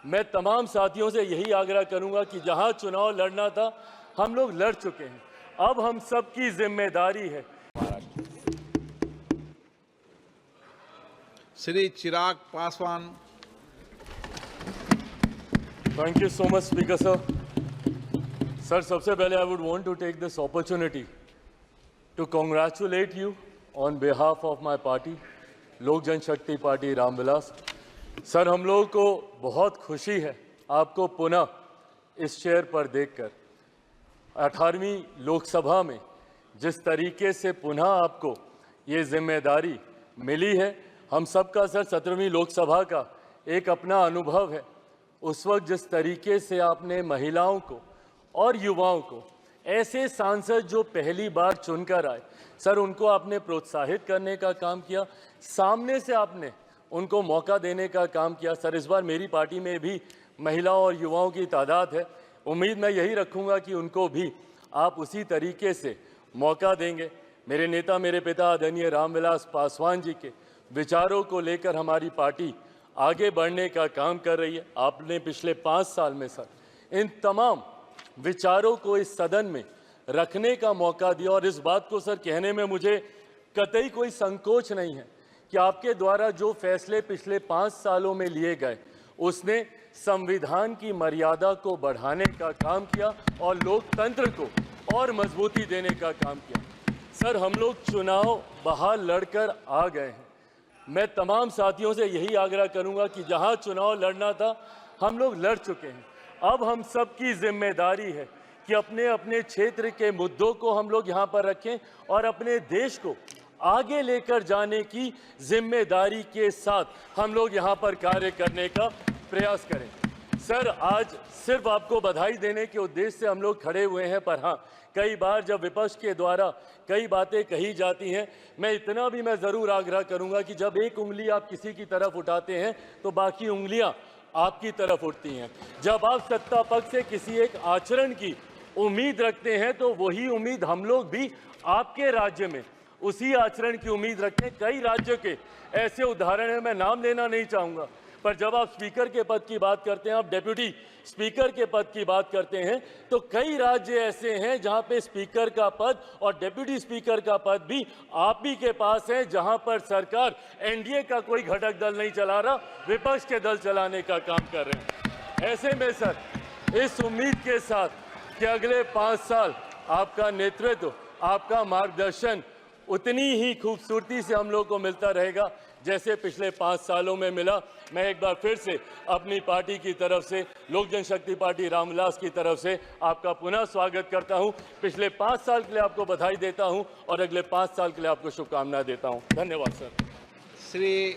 मैं तमाम साथियों से यही आग्रह करूंगा कि जहां चुनाव लड़ना था हम लोग लड़ चुके हैं, अब हम सबकी जिम्मेदारी है। Shri Chirag Paswan. Thank you so much speaker sir. Sir, सबसे पहले I would want to take this opportunity to congratulate you on behalf of my party, Lok Janshakti party Ramvilas. Sir, हम लोगों को बहुत खुशी है आपको पुनः इस चेयर पर देखकर। 18वीं लोकसभा में जिस तरीके से पुनः आपको ये जिम्मेदारी मिली है, हम सबका सर 17वीं लोकसभा का एक अपना अनुभव है। उस वक्त जिस तरीके से आपने महिलाओं को और युवाओं को, ऐसे सांसद जो पहली बार चुनकर आए, सर उनको आपने प्रोत्साहित करने का काम किया, सामने से आपने उनको मौका देने का काम किया। सर, इस बार मेरी पार्टी में भी महिलाओं और युवाओं की तादाद है, उम्मीद मैं यही रखूंगा कि उनको भी आप उसी तरीके से मौका देंगे। मेरे नेता, मेरे पिता आदरणीय रामविलास पासवान जी के विचारों को लेकर हमारी पार्टी आगे बढ़ने का काम कर रही है। आपने पिछले 5 साल में सर इन तमाम विचारों को इस सदन में रखने का मौका दिया, और इस बात को सर कहने में मुझे कतई कोई संकोच नहीं है कि आपके द्वारा जो फैसले पिछले 5 सालों में लिए गए, उसने संविधान की मर्यादा को बढ़ाने का काम किया और लोकतंत्र को और मजबूती देने का काम किया। सर, हम लोग चुनाव बाहर लड़कर आ गए हैं। मैं तमाम साथियों से यही आग्रह करूंगा कि जहां चुनाव लड़ना था हम लोग लड़ चुके हैं, अब हम सबकी जिम्मेदारी है कि अपने अपने क्षेत्र के मुद्दों को हम लोग यहां पर रखें और अपने देश को आगे लेकर जाने की जिम्मेदारी के साथ हम लोग यहां पर कार्य करने का प्रयास करें। सर, आज सिर्फ आपको बधाई देने के उद्देश्य से हम लोग खड़े हुए हैं, पर हाँ, कई बार जब विपक्ष के द्वारा कई बातें कही जाती हैं, मैं इतना भी मैं ज़रूर आग्रह करूंगा कि जब एक उंगली आप किसी की तरफ उठाते हैं तो बाकी उंगलियां आपकी तरफ उठती हैं। जब आप सत्ता पक्ष से किसी एक आचरण की उम्मीद रखते हैं तो वही उम्मीद हम लोग भी आपके राज्य में उसी आचरण की उम्मीद रखते हैं। कई राज्यों के ऐसे उदाहरण हैं, मैं नाम लेना नहीं चाहूँगा, पर जब आप स्पीकर के पद की बात करते हैं, आप डेप्यूटी स्पीकर के पद की बात करते हैं, तो कई राज्य ऐसे हैं जहां पे स्पीकर का पद और डेप्यूटी स्पीकर का पद भी आप ही के पास है, जहां पर सरकार एनडीए का कोई घटक दल नहीं चला रहा, विपक्ष के दल चलाने का काम कर रहे हैं। ऐसे में सर, इस उम्मीद के साथ कि अगले 5 साल आपका नेतृत्व, आपका मार्गदर्शन उतनी ही खूबसूरती से हम लोग को मिलता रहेगा जैसे पिछले 5 सालों में मिला। मैं एक बार फिर से अपनी पार्टी की तरफ से, लोक जनशक्ति पार्टी रामविलास की तरफ से आपका पुनः स्वागत करता हूं। पिछले 5 साल के लिए आपको बधाई देता हूं और अगले 5 साल के लिए आपको शुभकामनाएं देता हूं। धन्यवाद सर। श्री